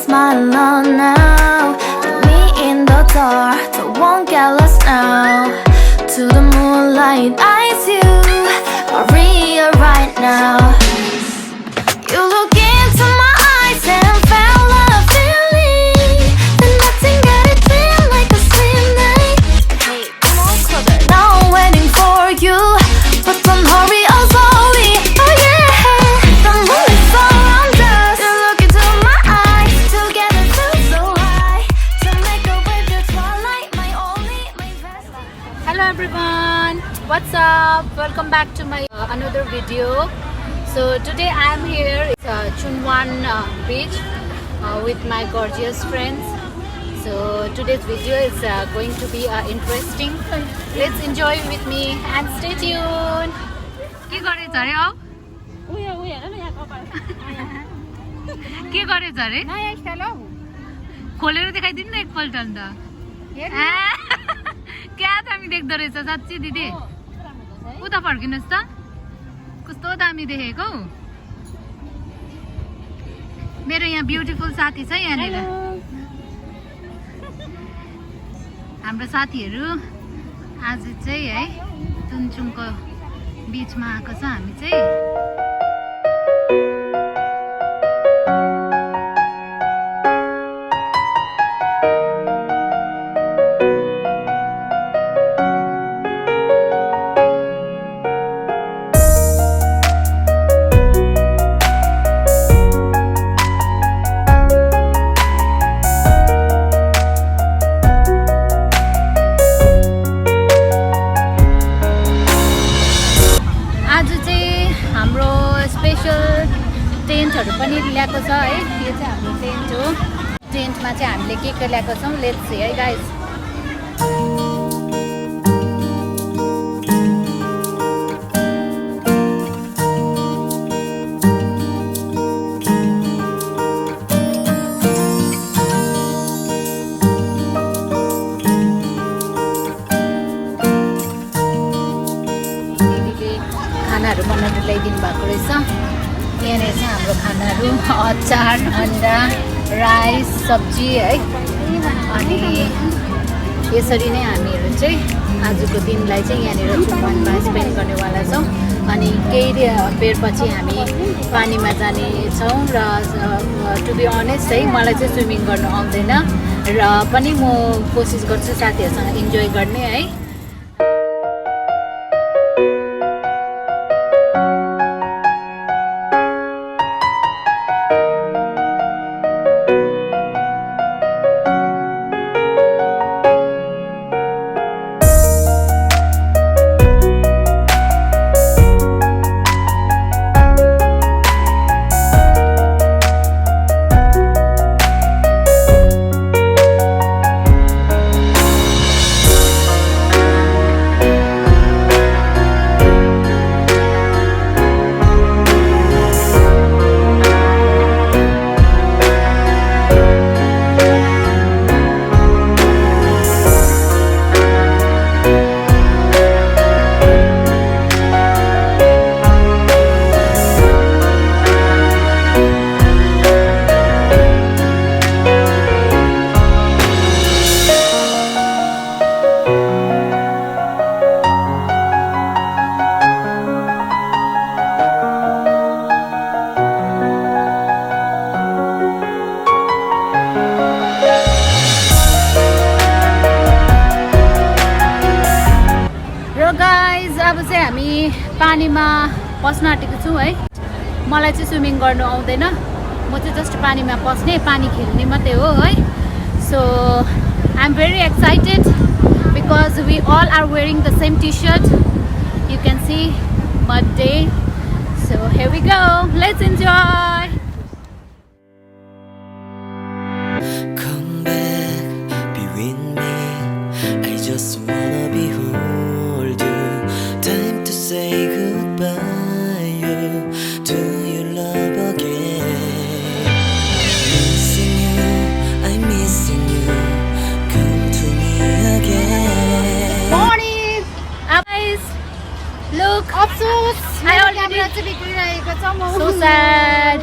smile on now. Put me in the dark, so won't get lost now. To the moonlight, eyes you, Maria right now. You look into my eyes and felt a feeling that nothing got it feel like a slim night. Hey, come on closer. Now I'm waiting for you, but don't hurry, oh slowly. Oh yeah, the moon is around us. You look into my eyes, together feel so high. To make a way the twilight, my only, my best. Hello everyone, what's up? Welcome back to my another video. So today I'm here at Chunwan beach with my gorgeous friends. So today's video is going to be interesting. Let's enjoy with me and stay tuned. के गरेछ अरे औ उयो हेर न यहाँ कपाल के गरेछ अरे नयाँ स्टाइल हौ खोलेर देखाइदिनु न एकपल्ट अन्त क्या दामी देख्दो रहेछ साच्चै दिदी उता फर्किनुस् त कस्तो दामी देखेको मेरो यहाँ ब्युटिफुल साथी छ यहाँनिर हाम्रो साथीहरू आज चाहिँ है चुनचुङको बीचमा आएको छ हामी चाहिँ टेन्टहरु पनि ल्याएको छ है यो चाहिँ हाम्रो टेन्ट हो टेन्टमा चाहिँ हामीले के ल्याएको छौं लेट्स सी है गाइस दिदीले खानाहरु बनाउन ल्याइदिनु भएको रहेछ यहाँ चाहिँ हाम्रो खानाहरु अचार अन्डा राइस सब्जी है अनि यसरी नै हामीहरु चाहिँ आजको दिनलाई चाहिँ यहाँनिर चुनवानमा स्पेन्ड गर्नेवाला छौं अनि केही बेरपछि हामी पानीमा जाने छौं र टु बी अनेस्ट है मलाई चाहिँ स्विमिङ गर्न आउँदैन र पनि म कोसिस गर्छु साथीहरुसँग इन्जोय गर्ने है अब चाहिँ हामी पानीमा पस्न आँटेको छौं है मलाई चाहिँ स्विमिङ गर्नु आउँदैन म चाहिँ जस्ट पानीमा पस्ने पानी खेल्ने मात्रै हो है so I am very excited because we all are wearing the same T-shirt you can see mud day so here we go let's enjoy Just wanna behold you. Time to say goodbye. Do you love again? Missing you, I'm missing you. Come to me again. Morning, guys. Look, I already so sad.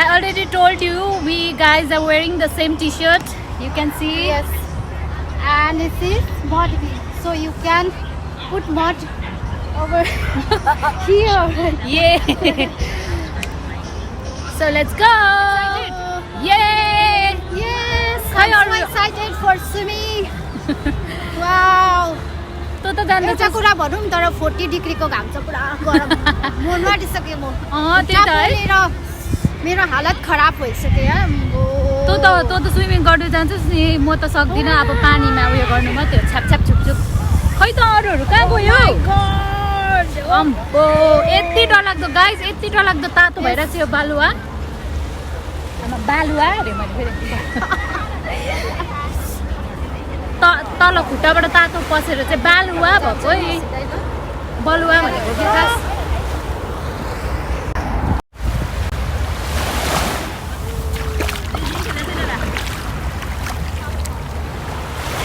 I already told you we guys are wearing the same t-shirt. You can see. Yes. And this is mud beach. So you can put mud over here. Yeah. So let's go. Yay! Yes. Hi, I'm so are you- excited for swimming. Wow. तँ त जान्दैछस्? एउटा कुरा भनौँ तर 40 डिग्रीको घाम छ पुरा गरम मन माटिसक्यो म त्यही त है। मेरो हालत खराब भइसक्यो यार तँ त स्विमिङ गर्नु जान्छस् नि म त सक्दिनँ अब पानीमा उयो गर्नु मात्रै हो छ्याप छ्याप छुप छुप खै त अरूहरू कहाँ गयो अम्बो यति डरलाग्दो गाइस यति डरलाग्दो तातो भइरहेको छ यो बालुवा बालुवा अरे मैले फेरि तल खुट्टाबाट तातो पसेर चाहिँ बालुवा भएको है बलुवा भनेको के खास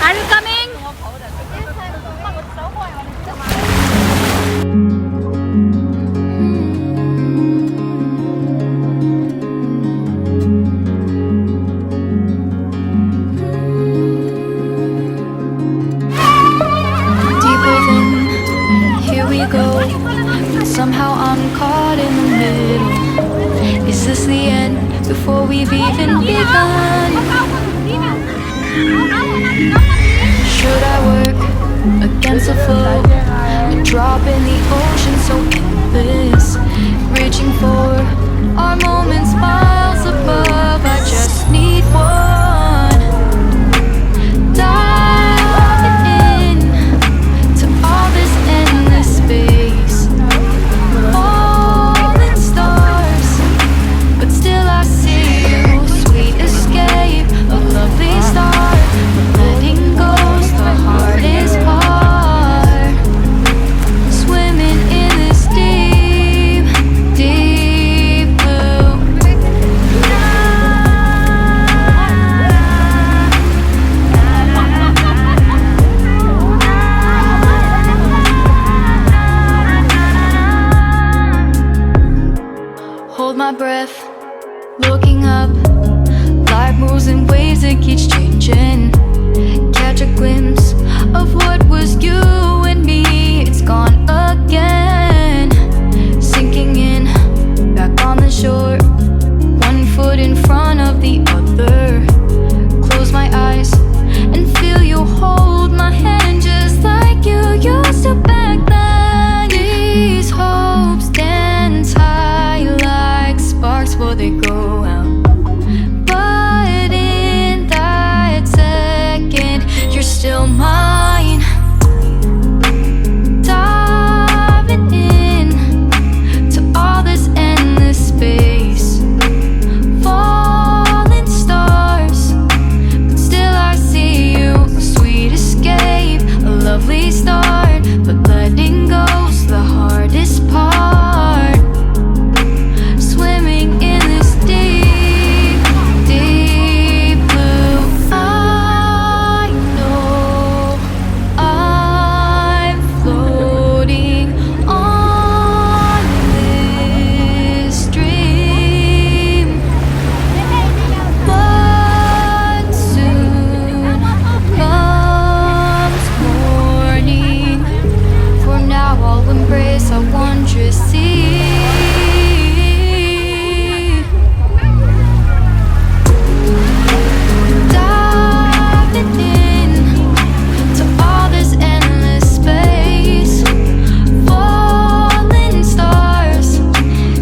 Are you coming? Somehow I'm caught in the middle. Is this the end before we've even begun? Should I work against the flow? A drop in the ocean so endless, reaching for our moments miles above. I just need one. Dive in to all this endless space. Falling stars, but still I see you. Sweet escape, a lovely start. But letting go's the hardest part. Swimming in this deep, deep blue. Hold my breath, looking up. Life moves in waves that keeps changing. Catch a glimpse of what was you and me. It's gone again. Sinking in, back on the shore. One foot in front of the other. Close my eyes and feel you hold my hand just like you used to back then. These hopes dance high like sparks before they go out. But in that second, you're still mine. Diving in to all this endless space. Falling stars, but still I see you. Sweet escape, a lovely start. But letting go's the hardest part. Swimming in this deep, deep blue. I know I'm floating on this dream, but soon comes morning. For now I'll embrace our wondrous sea. Diving in to all this endless space. Falling stars,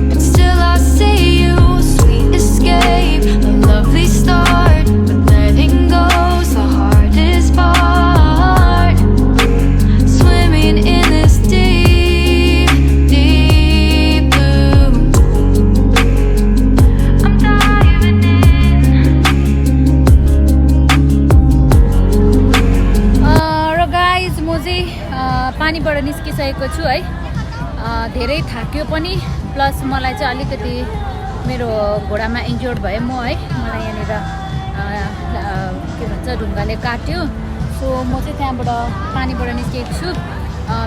but still I see you. Sweet escape, a lovely start. But letting go's the hardest part. Swimming in this deep, deep blue. I'm diving in. र guys म चाहिँ पानीबाट निस्किसकेको छु है धेरै थाक्यो पनि प्लस मलाई चाहिँ अलिकति मेरो घोडामा इन्जोर्ड भयो म है मलाई यहाँनिर के भन्छ ढुङ्गाले काट्यो सो म चाहिँ त्यहाँबाट पानीबाट निस्केको छु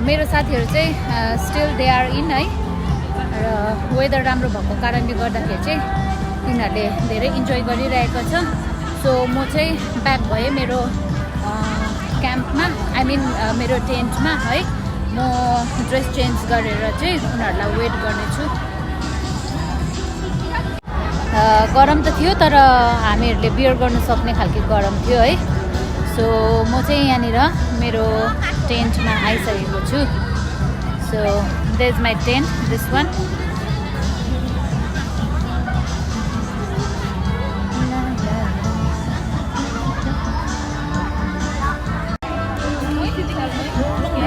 मेरो साथीहरू चाहिँ स्टिल दे आर इन है र वेदर राम्रो भएको कारणले गर्दाखेरि चाहिँ तिनीहरूले धेरै इन्जोय गरिरहेको छ। सो म चाहिँ ब्याक भएँ मेरो क्याम्पमा, आई मिन मेरो टेन्टमा है। म ड्रेस चेन्ज गरेर चाहिँ उनीहरूलाई वेट गर्नेछु। गरम त थियो तर हामीहरूले बियर गर्नु सक्ने खालको गरम थियो है। सो म चाहिँ यहाँनिर मेरो टेन्टमा आइसकेको छु। So this is my tent, this one.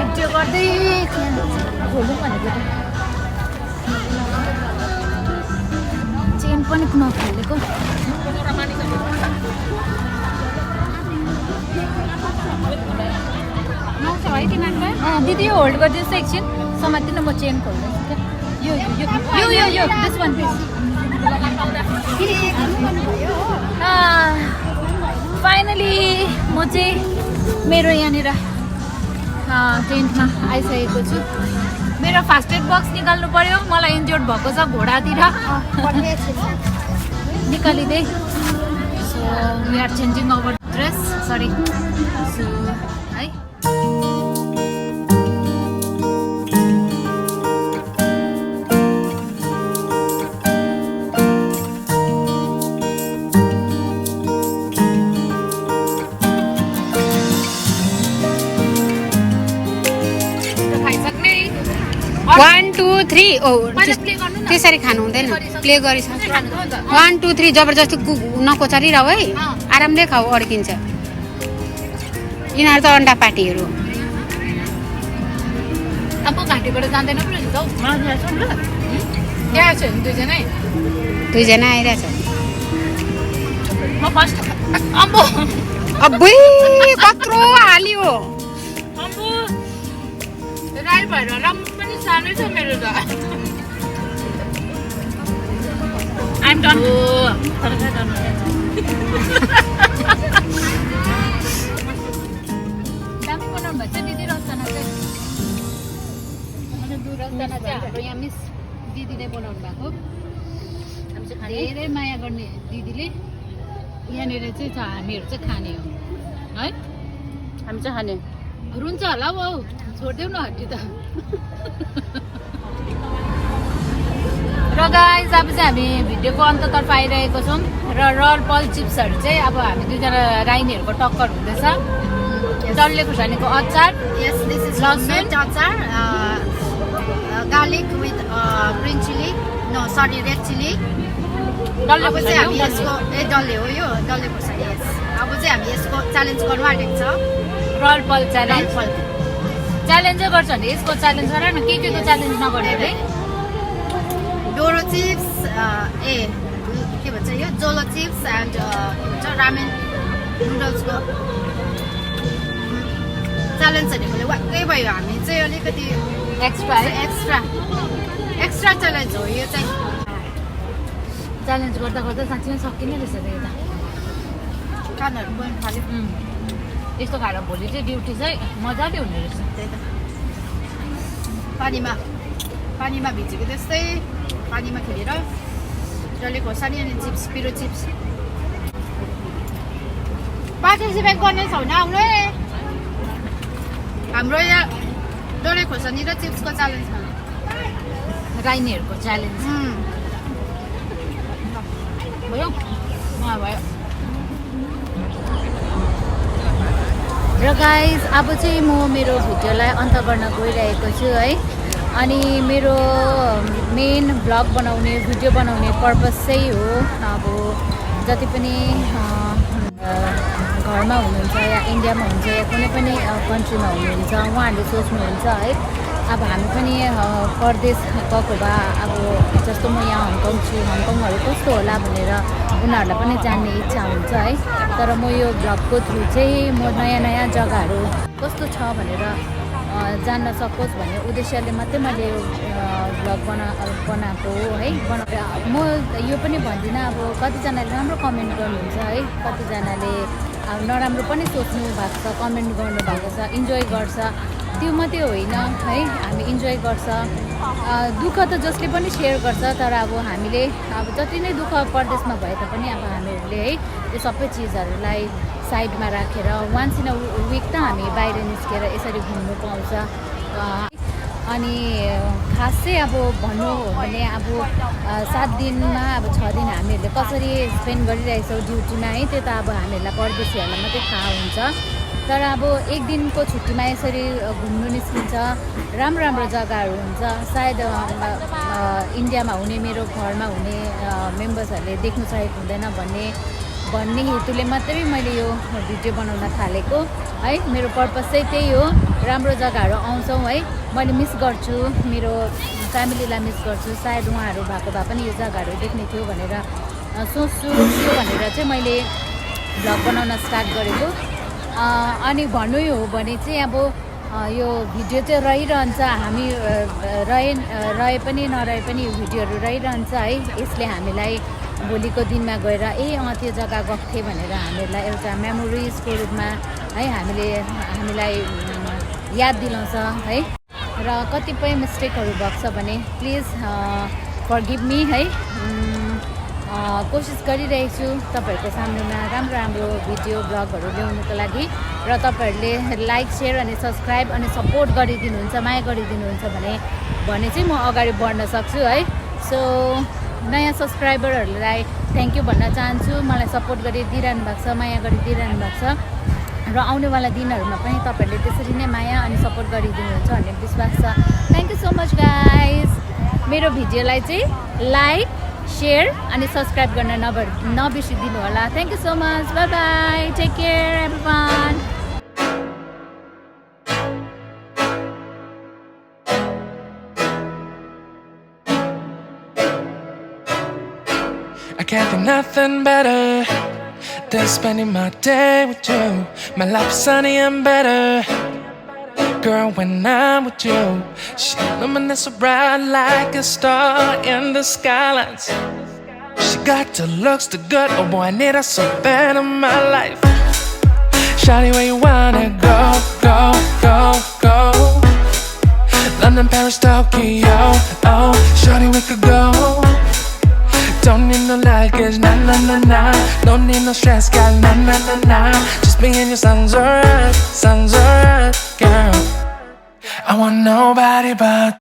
Video गर्दै खोलौँ भनेको चेन पनि नखोलेको। दिदी यो होल्ड गरिदिनुहोस् एकछिन, समातिन म चेन खोल्दैछु क्या। यो दिस वान फाइनली म चाहिँ मेरो यहाँनिर टेन्टमा आइसकेको छु। मेरो फर्स्ट एड बक्स निकाल्नु पर्यो, मलाई इन्जोर्ड भएको छ घोडातिर, निकालिदिएँ। So we are changing our dress, sorry. So है One, two, three. त्यसरी खानु हुँदैन, प्ले गरिसक्छ। 1, 2, 3 जबरजस्ती नकोचरिरह है, आरामले खाऊ, अड्किन्छ। यिनीहरू त अन्डा पार्टीहरू। अब घाँटीबाट जाँदैन पो रहेछ हौ। दुईजना आइरहेछ। म फर्स्ट। अब्बुई कत्रो हाल्यो। राई भएर रम पनि सानै छ मेरो त। I'm done. दामी बनाउनु भएको छ दिदी रसना चाहिँ। रसना चाहिँ हाम्रो यहाँ मिस दिदीले बनाउनु भएको। धेरै माया गर्ने दिदीले। यहाँनिर चाहिँ हामीहरू चाहिँ खाने हो है, हामी चाहिँ खाने। रुन्छ होला हौ, छोडिदेऊ न हड्डी त। र गाइस अब चाहिँ हामी भिडियोको अन्ततर्फ आइरहेको छौँ र रल पल चिप्सहरू चाहिँ अब हामी दुईजना राइनीहरूको टक्कर हुँदैछ। डल्ले खुर्सानीको अचार, लसुन अचार, garlic with green chili, no sorry red chili. डल्ले अब चाहिँ हामी खुर्सानी यसको डल्ले हो, यो डल्ले खुर्सानी। अब चाहिँ हामी यसको च्यालेन्ज गर्नु आँटेको छ। रल पल च्यालेन्ज। च्यालेन्जै गर्छ भने यसको च्यालेन्ज गर न, के को च्यालेन्ज नगर्ने है। डोरो चिप्स, के भन्छ यो जोलो चिप्स एन्ड के भन्छ रामेन नुडल्सको च्यालेन्ज भनेकोले वाक्कै भयो। हामी चाहिँ अलिकति एक्स्ट्रा च्यालेन्ज हो यो चाहिँ। च्यालेन्ज गर्दा गर्दा साँच्चै सकिने रहेछ त यो त। खानाहरू बन्नु थाल्यो। यस्तो खाएर भोलि चाहिँ ड्युटी चाहिँ मजाले हुने रहेछ। त्यही त पानीमा भिजेको त्यस्तै पानीमा खेलेर डल्ले खोर्सानी अनि चिप्स, पिरो चिप्स। पार्टिसिपेट गर्ने छौ न, आउनु है हाम्रो यहाँ डल्ले खोर्सानी र चिप्सको च्यालेन्जमा। राइनीहरूको च्यालेन्ज भयो, भयो। र गाइज अब चाहिँ म मेरो भिडियोलाई अन्त गर्न गइरहेको छु है। अनि मेरो मेन भ्लग बनाउने, भिडियो बनाउने पर्पस चाहिँ हो, अब जति पनि घरमा हुनुहुन्छ या इन्डियामा हुनुहुन्छ या कुनै पनि कन्ट्रीमा हुनुहुन्छ, उहाँहरूले सोच्नुहुन्छ है अब हामी पनि परदेश गएको भए अब जस्तो म यहाँ हङकङ छु, हङकङहरू कस्तो होला भनेर उनीहरूलाई पनि जान्ने इच्छा हुन्छ है। तर म यो भ्लगको थ्रु चाहिँ म नयाँ नयाँ जग्गाहरू कस्तो छ भनेर जान्न सकोस् भन्ने उद्देश्यले मात्रै मैले यो भ्लग बनाएको हो है। म यो पनि भन्दिनँ, अब कतिजनाले राम्रो कमेन्ट गर्नुहुन्छ है, कतिजनाले अब नराम्रो पनि सोच्नु भएको छ, कमेन्ट गर्नुभएको छ, इन्जोय गर्छ। त्यो मात्रै होइन है, हामी इन्जोय गर्छ। दुःख त जसले पनि सेयर गर्छ, तर अब हामीले अब जति नै दुःख परदेशमा भए तापनि अब हामीहरूले है यो सबै चिजहरूलाई साइडमा राखेर वान्स इन अ विक त हामी बाहिर निस्केर यसरी घुम्नु पाउँछ। अनि खास चाहिँ अब भन्नु हो भने अब 7 दिनमा अब 6 दिन हामीहरूले कसरी स्पेन्ड गरिरहेछौँ ड्युटीमा है, त्यो त अब हामीहरूलाई परदेशीहरूलाई मात्रै थाहा हुन्छ। तर अब एक दिनको छुट्टीमा यसरी घुम्नु निस्किन्छ, राम्रो राम्रो जग्गाहरू हुन्छ। सायद इन्डियामा हुने, मेरो घरमा हुने मेम्बर्सहरूले देख्नु सकेको हुँदैन भन्ने हेतुले मात्रै मैले यो भिडियो बनाउन थालेको है। मेरो पर्पस चाहिँ त्यही हो, राम्रो जग्गाहरू आउँछौँ है। मैले मिस गर्छु, मेरो फ्यामिलीलाई मिस गर्छु। सायद उहाँहरू भएको भए पनि यो जग्गाहरू देख्ने थियो भनेर सोच्छु। त्यो भनेर चाहिँ मैले भ्लग बनाउन स्टार्ट गरेको। अनि भन्नु हो भने चाहिँ अब यो भिडियो चाहिँ रहिरहन्छ, हामी रहे पनि नरहे पनि यो भिडियोहरू रहिरहन्छ है। यसले हामीलाई भोलिको दिनमा गएर त्यो जग्गा गएको थिएँ भनेर हामीहरूलाई एउटा मेमोरिजको रूपमा है हामीलाई याद दिलाउँछ है। र कतिपय मिस्टेकहरू भएको छ भने प्लिज फर्गिभ मी है। कोसिस गरिरहेको छु तपाईँहरूको सामनेमा राम्रो राम्रो भिडियो ब्लगहरू ल्याउनुको लागि। र तपाईँहरूले लाइक, सेयर अनि सब्सक्राइब अनि सपोर्ट गरिदिनुहुन्छ, माया गरिदिनुहुन्छ भने चाहिँ म अगाडि बढ्न सक्छु है। सो नयाँ सब्सक्राइबरहरूलाई थ्याङ्क यू भन्न चाहन्छु। मलाई सपोर्ट गरिदिइरहनु भएको छ, माया गरिदिइरहनु भएको छ। र आउनेवाला दिनहरूमा पनि तपाईँहरूले त्यसरी नै माया अनि सपोर्ट गरिदिनुहुन्छ भन्ने विश्वास छ। Thank you so much guys. मेरो भिडियोलाई चाहिँ लाइक, सेयर अनि सब्सक्राइब गर्न नबिर्सिदिनु होला। Thank you so much. Bye bye. Take care everyone. I can't think nothing better than spending my day with you. My life is sunny and better, girl, when I'm with you. She illuminates so bright like a star in the skylines. She got the looks, the good, oh boy, I need her so bad in my life. Shawty, where you wanna go, go, go, go? London, Paris, Tokyo, oh, shawty, we could go. Don't need no luggage, nah, nah, nah, nah. Don't need no stress, girl, nah, nah, nah, nah. Just me and you sounds alright, girl. I want nobody but